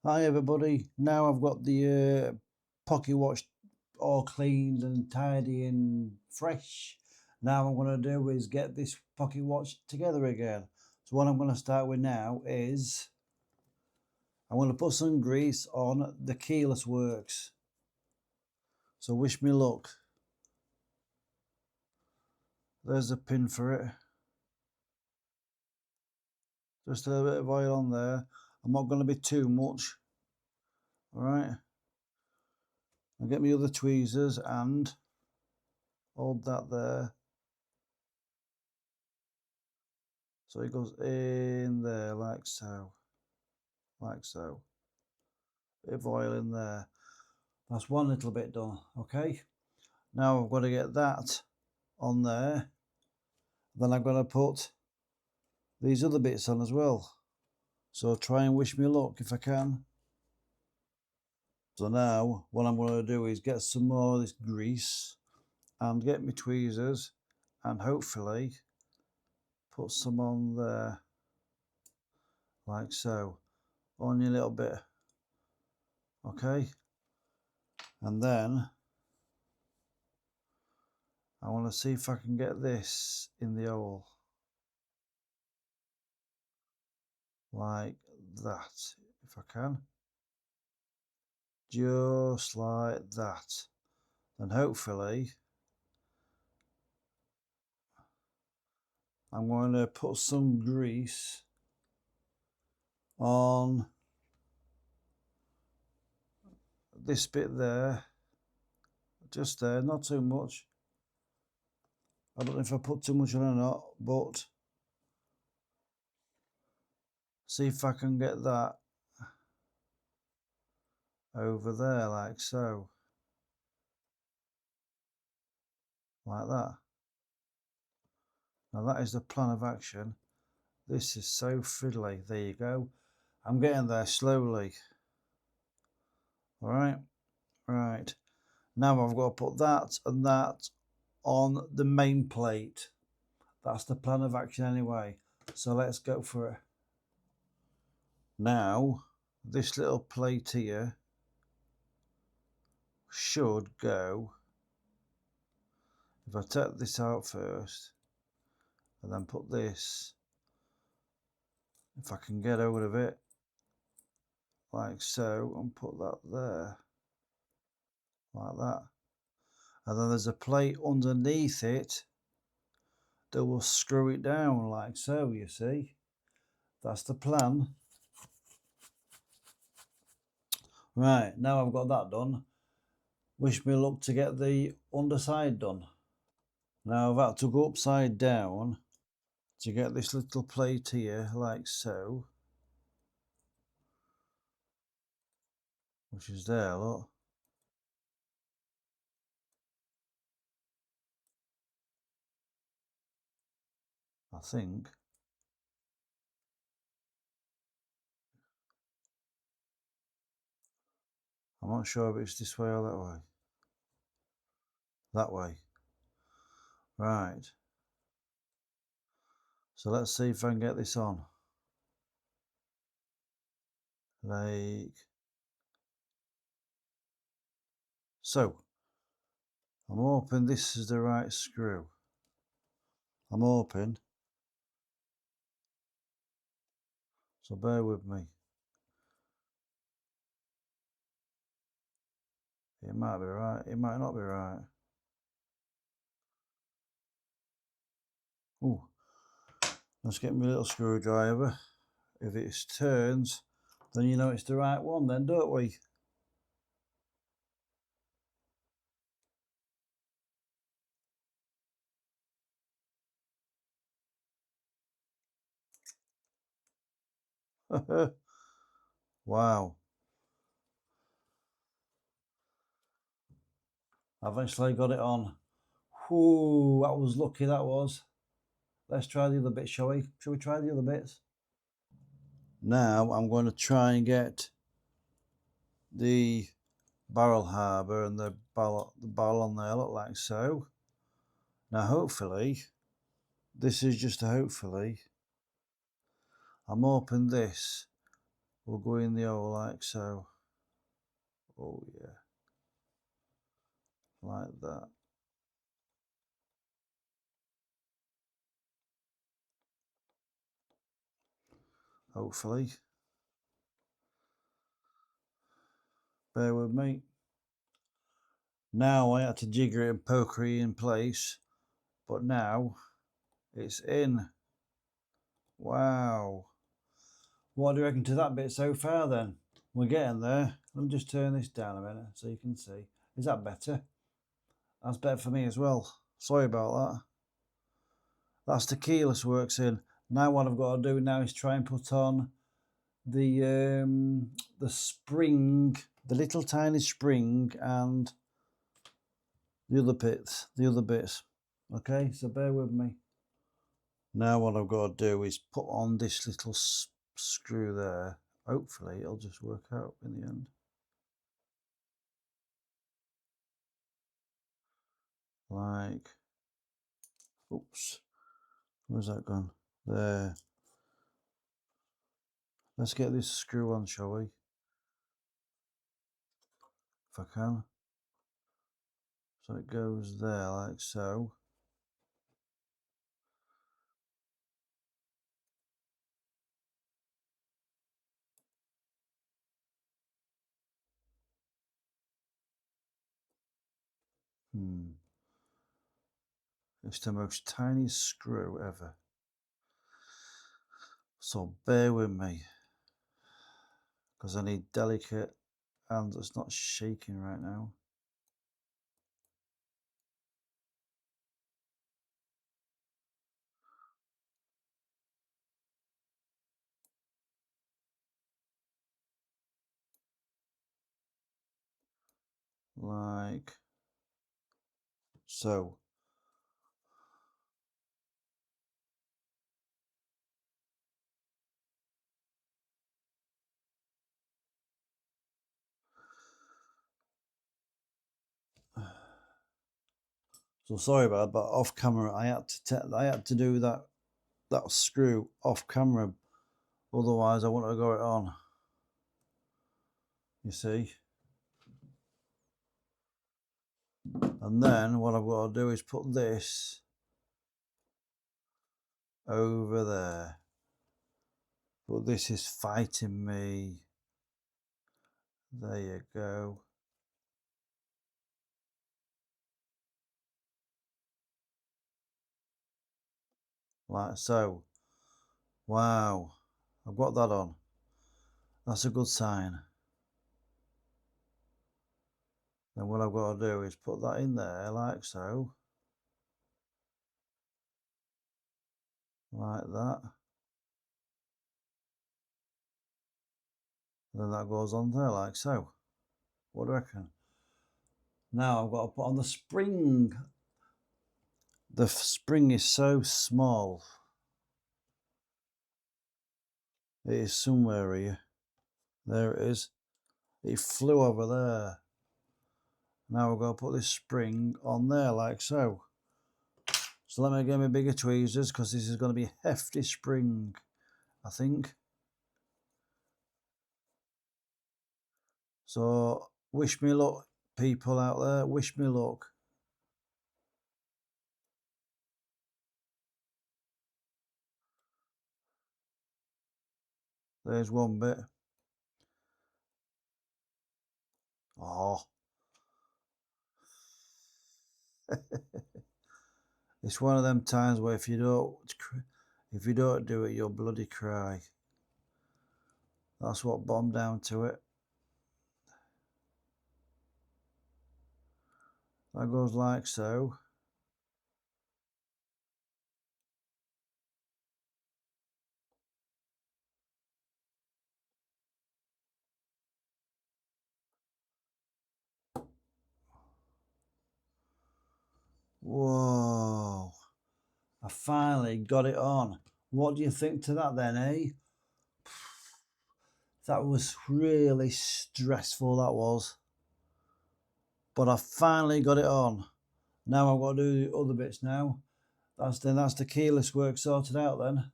Hi everybody, now I've got the pocket watch all cleaned and tidy and fresh. Now what I'm going to do is get this pocket watch together again. So what I'm going to start with now is I'm going to put some grease on the keyless works. So wish me luck. There's a pin for it. Just a little bit of oil on there. I'm not going to be too much. Alright. I'll get my other tweezers and hold that there. So it goes in there like so. Like so. Bit of oil in there. That's one little bit done. Okay. Now I've got to get that on there. Then I've got to put these other bits on as well. So try and wish me luck if I can. So now what I'm going to do is get some more of this grease and get my tweezers and hopefully put some on there like so. Only a little bit. Okay. And then I want to see if I can get this in the hole. Like that, if I can. Just like that. Then hopefully I'm going to put some grease on this bit there. Just there, not too much. I don't know if I put too much on or not, but see if I can get that over there like so. Like that. Now that is the plan of action. This is so fiddly. There you go. I'm getting there slowly. Alright? Right. Now I've got to put that and that on the main plate. That's the plan of action anyway. So let's go for it. Now, this little plate here should go, if I take this out first and then put this, if I can get hold of it, like so, and put that there, like that. And then there's a plate underneath it that will screw it down like so, you see. That's the plan. Right, now I've got that done. Wish me luck to get the underside done. Now I've had to go upside down to get this little plate here, like so. Which is there, look. I think. I'm not sure if it's this way or that way. That way. Right. So let's see if I can get this on. Like so. I'm hoping this is the right screw. I'm hoping. So bear with me. It might be right. It might not be right. Ooh. Let's get my little screwdriver. If it turns, then you know it's the right one then, don't we? Wow. I've actually got it on. Whoo, that was lucky, that was. Let's try the other bit, shall we? Shall we try the other bits? Now I'm going to try and get the barrel harbour and the barrel on there, look like so. Now hopefully, this is just a hopefully, I'm hoping this We'll go in the hole like so. Oh yeah, like that. Hopefully. Bear with me. Now I had to jigger it and poker it in place, but now it's in. Wow. What do you reckon to that bit so far then? We're getting there. Let me just turn this down a minute so you can see. Is that better? That's better for me as well. Sorry about that. That's the keyless works in. Now what I've got to do now is try and put on the spring, the little tiny spring, and the other bits. Okay, so bear with me. Now what I've got to do is put on this little screw there. Hopefully it'll just work out in the end. Like, oops, where's that gone? There. Let's get this screw on, shall we? If I can. So it goes there like so. It's the most tiny screw ever. So bear with me, because I need delicate and it's not shaking right now. Like so. So sorry about that, but off camera I had to do that screw off camera, otherwise I wouldn't have got it on. You see? And then what I've got to do is put this over there. But this is fighting me. There you go. Like so. Wow. I've got that on. That's a good sign. Then what I've got to do is put that in there like so. Like that. And then that goes on there like so. What do you reckon? Now I've got to put on the spring. The spring is so small. It is somewhere here. There it is. It flew over there. Now we're going to put this spring on there like so. So let me get my bigger tweezers, because this is going to be a hefty spring, I think. So wish me luck, people out there. Wish me luck. There's one bit. Oh. It's one of them times where if you don't do it, you'll bloody cry. That's what bombed down to it. That goes like so. Whoa. I finally got it on. What do you think to that then, eh? That was really stressful, that was. But I finally got it on. Now I've got to do the other bits now. That's the keyless work sorted out then.